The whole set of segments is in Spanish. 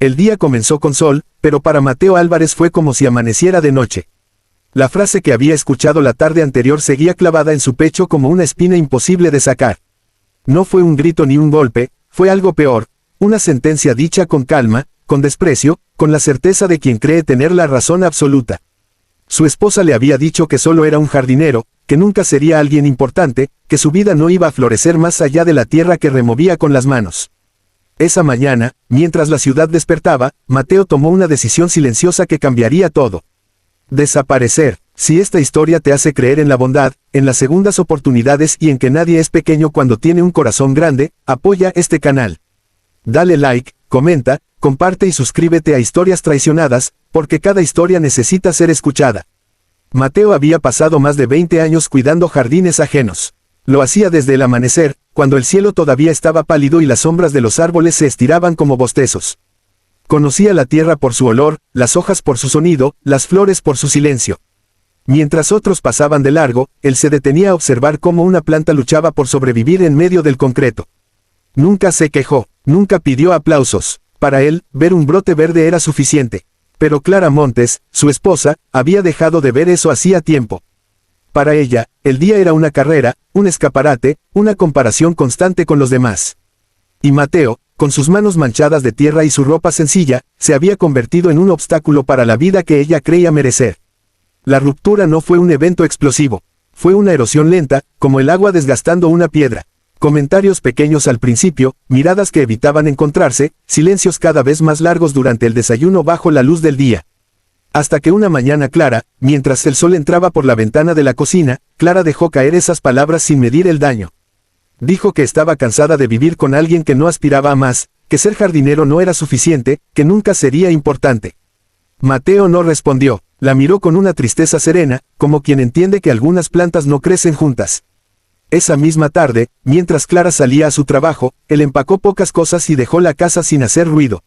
El día comenzó con sol, pero para Mateo Álvarez fue como si amaneciera de noche. La frase que había escuchado la tarde anterior seguía clavada en su pecho como una espina imposible de sacar. No fue un grito ni un golpe, fue algo peor, una sentencia dicha con calma, con desprecio, con la certeza de quien cree tener la razón absoluta. Su esposa le había dicho que solo era un jardinero, que nunca sería alguien importante, que su vida no iba a florecer más allá de la tierra que removía con las manos. Esa mañana, mientras la ciudad despertaba, Mateo tomó una decisión silenciosa que cambiaría todo. Desaparecer. Si esta historia te hace creer en la bondad, en las segundas oportunidades y en que nadie es pequeño cuando tiene un corazón grande, apoya este canal. Dale like, comenta, comparte y suscríbete a Historias Traicionadas, porque cada historia necesita ser escuchada. Mateo había pasado más de 20 años cuidando jardines ajenos. Lo hacía desde el amanecer, cuando el cielo todavía estaba pálido y las sombras de los árboles se estiraban como bostezos. Conocía la tierra por su olor, las hojas por su sonido, las flores por su silencio. Mientras otros pasaban de largo, él se detenía a observar cómo una planta luchaba por sobrevivir en medio del concreto. Nunca se quejó, nunca pidió aplausos. Para él, ver un brote verde era suficiente. Pero Clara Montes, su esposa, había dejado de ver eso hacía tiempo. Para ella, el día era una carrera, un escaparate, una comparación constante con los demás. Y Mateo, con sus manos manchadas de tierra y su ropa sencilla, se había convertido en un obstáculo para la vida que ella creía merecer. La ruptura no fue un evento explosivo. Fue una erosión lenta, como el agua desgastando una piedra. Comentarios pequeños al principio, miradas que evitaban encontrarse, silencios cada vez más largos durante el desayuno bajo la luz del día. Hasta que una mañana clara, mientras el sol entraba por la ventana de la cocina, Clara dejó caer esas palabras sin medir el daño. Dijo que estaba cansada de vivir con alguien que no aspiraba a más, que ser jardinero no era suficiente, que nunca sería importante. Mateo no respondió, la miró con una tristeza serena, como quien entiende que algunas plantas no crecen juntas. Esa misma tarde, mientras Clara salía a su trabajo, él empacó pocas cosas y dejó la casa sin hacer ruido.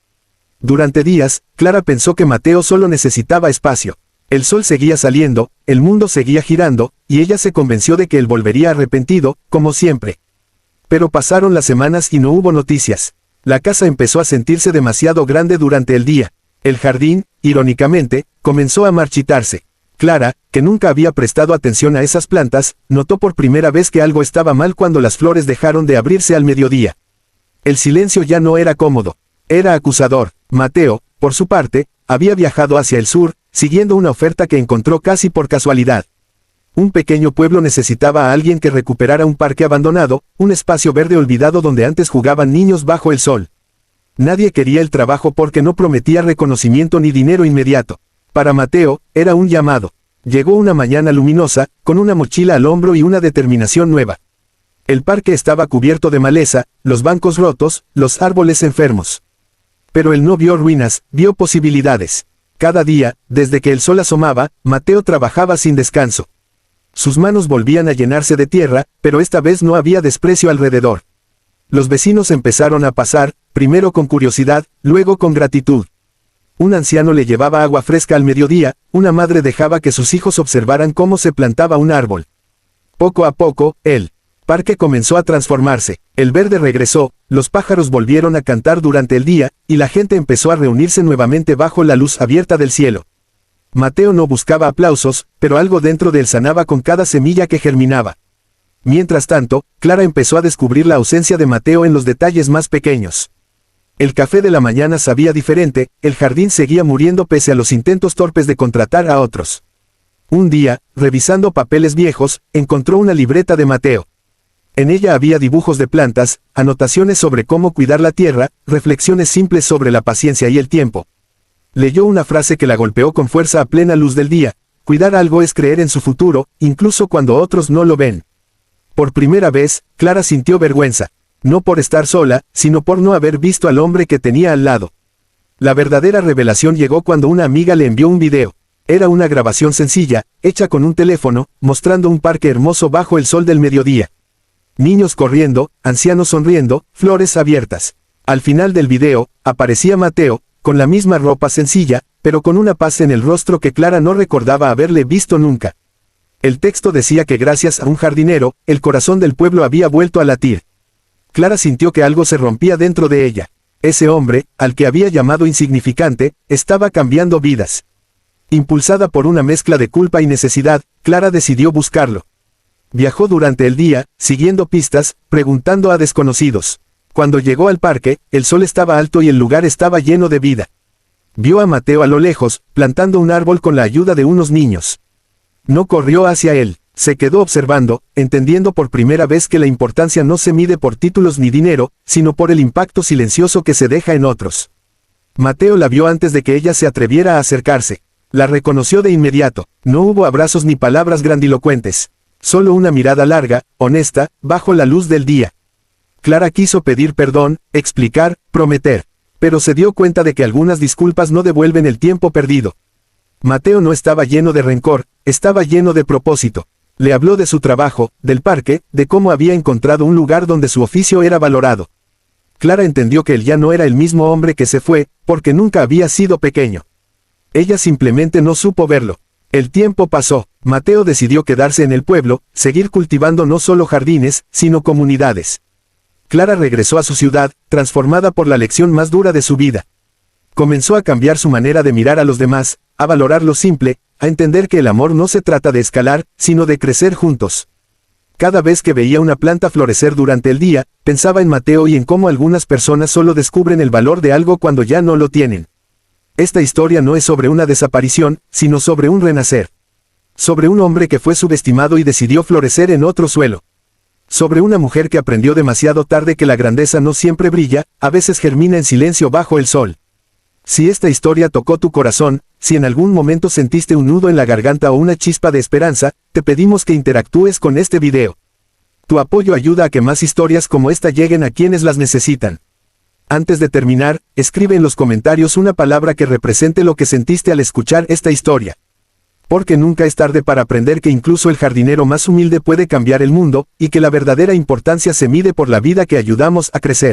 Durante días, Clara pensó que Mateo solo necesitaba espacio. El sol seguía saliendo, el mundo seguía girando, y ella se convenció de que él volvería arrepentido, como siempre. Pero pasaron las semanas y no hubo noticias. La casa empezó a sentirse demasiado grande durante el día. El jardín, irónicamente, comenzó a marchitarse. Clara, que nunca había prestado atención a esas plantas, notó por primera vez que algo estaba mal cuando las flores dejaron de abrirse al mediodía. El silencio ya no era cómodo. Era acusador. Mateo, por su parte, había viajado hacia el sur, siguiendo una oferta que encontró casi por casualidad. Un pequeño pueblo necesitaba a alguien que recuperara un parque abandonado, un espacio verde olvidado donde antes jugaban niños bajo el sol. Nadie quería el trabajo porque no prometía reconocimiento ni dinero inmediato. Para Mateo, era un llamado. Llegó una mañana luminosa, con una mochila al hombro y una determinación nueva. El parque estaba cubierto de maleza, los bancos rotos, los árboles enfermos. Pero él no vio ruinas, vio posibilidades. Cada día, desde que el sol asomaba, Mateo trabajaba sin descanso. Sus manos volvían a llenarse de tierra, pero esta vez no había desprecio alrededor. Los vecinos empezaron a pasar, primero con curiosidad, luego con gratitud. Un anciano le llevaba agua fresca al mediodía, una madre dejaba que sus hijos observaran cómo se plantaba un árbol. Poco a poco, el parque comenzó a transformarse, el verde regresó, los pájaros volvieron a cantar durante el día, y la gente empezó a reunirse nuevamente bajo la luz abierta del cielo. Mateo no buscaba aplausos, pero algo dentro de él sanaba con cada semilla que germinaba. Mientras tanto, Clara empezó a descubrir la ausencia de Mateo en los detalles más pequeños. El café de la mañana sabía diferente, el jardín seguía muriendo pese a los intentos torpes de contratar a otros. Un día, revisando papeles viejos, encontró una libreta de Mateo. En ella había dibujos de plantas, anotaciones sobre cómo cuidar la tierra, reflexiones simples sobre la paciencia y el tiempo. Leyó una frase que la golpeó con fuerza a plena luz del día: cuidar algo es creer en su futuro, incluso cuando otros no lo ven. Por primera vez, Clara sintió vergüenza. No por estar sola, sino por no haber visto al hombre que tenía al lado. La verdadera revelación llegó cuando una amiga le envió un video. Era una grabación sencilla, hecha con un teléfono, mostrando un parque hermoso bajo el sol del mediodía. Niños corriendo, ancianos sonriendo, flores abiertas. Al final del video, aparecía Mateo, con la misma ropa sencilla, pero con una paz en el rostro que Clara no recordaba haberle visto nunca. El texto decía que gracias a un jardinero, el corazón del pueblo había vuelto a latir. Clara sintió que algo se rompía dentro de ella. Ese hombre, al que había llamado insignificante, estaba cambiando vidas. Impulsada por una mezcla de culpa y necesidad, Clara decidió buscarlo. Viajó durante el día, siguiendo pistas, preguntando a desconocidos. Cuando llegó al parque, el sol estaba alto y el lugar estaba lleno de vida. Vio a Mateo a lo lejos, plantando un árbol con la ayuda de unos niños. No corrió hacia él, se quedó observando, entendiendo por primera vez que la importancia no se mide por títulos ni dinero, sino por el impacto silencioso que se deja en otros. Mateo la vio antes de que ella se atreviera a acercarse. La reconoció de inmediato, no hubo abrazos ni palabras grandilocuentes. Solo una mirada larga, honesta, bajo la luz del día. Clara quiso pedir perdón, explicar, prometer. Pero se dio cuenta de que algunas disculpas no devuelven el tiempo perdido. Mateo no estaba lleno de rencor, estaba lleno de propósito. Le habló de su trabajo, del parque, de cómo había encontrado un lugar donde su oficio era valorado. Clara entendió que él ya no era el mismo hombre que se fue, porque nunca había sido pequeño. Ella simplemente no supo verlo. El tiempo pasó, Mateo decidió quedarse en el pueblo, seguir cultivando no solo jardines, sino comunidades. Clara regresó a su ciudad, transformada por la lección más dura de su vida. Comenzó a cambiar su manera de mirar a los demás, a valorar lo simple, a entender que el amor no se trata de escalar, sino de crecer juntos. Cada vez que veía una planta florecer durante el día, pensaba en Mateo y en cómo algunas personas solo descubren el valor de algo cuando ya no lo tienen. Esta historia no es sobre una desaparición, sino sobre un renacer. Sobre un hombre que fue subestimado y decidió florecer en otro suelo. Sobre una mujer que aprendió demasiado tarde que la grandeza no siempre brilla, a veces germina en silencio bajo el sol. Si esta historia tocó tu corazón, si en algún momento sentiste un nudo en la garganta o una chispa de esperanza, te pedimos que interactúes con este video. Tu apoyo ayuda a que más historias como esta lleguen a quienes las necesitan. Antes de terminar, escribe en los comentarios una palabra que represente lo que sentiste al escuchar esta historia. Porque nunca es tarde para aprender que incluso el jardinero más humilde puede cambiar el mundo, y que la verdadera importancia se mide por la vida que ayudamos a crecer.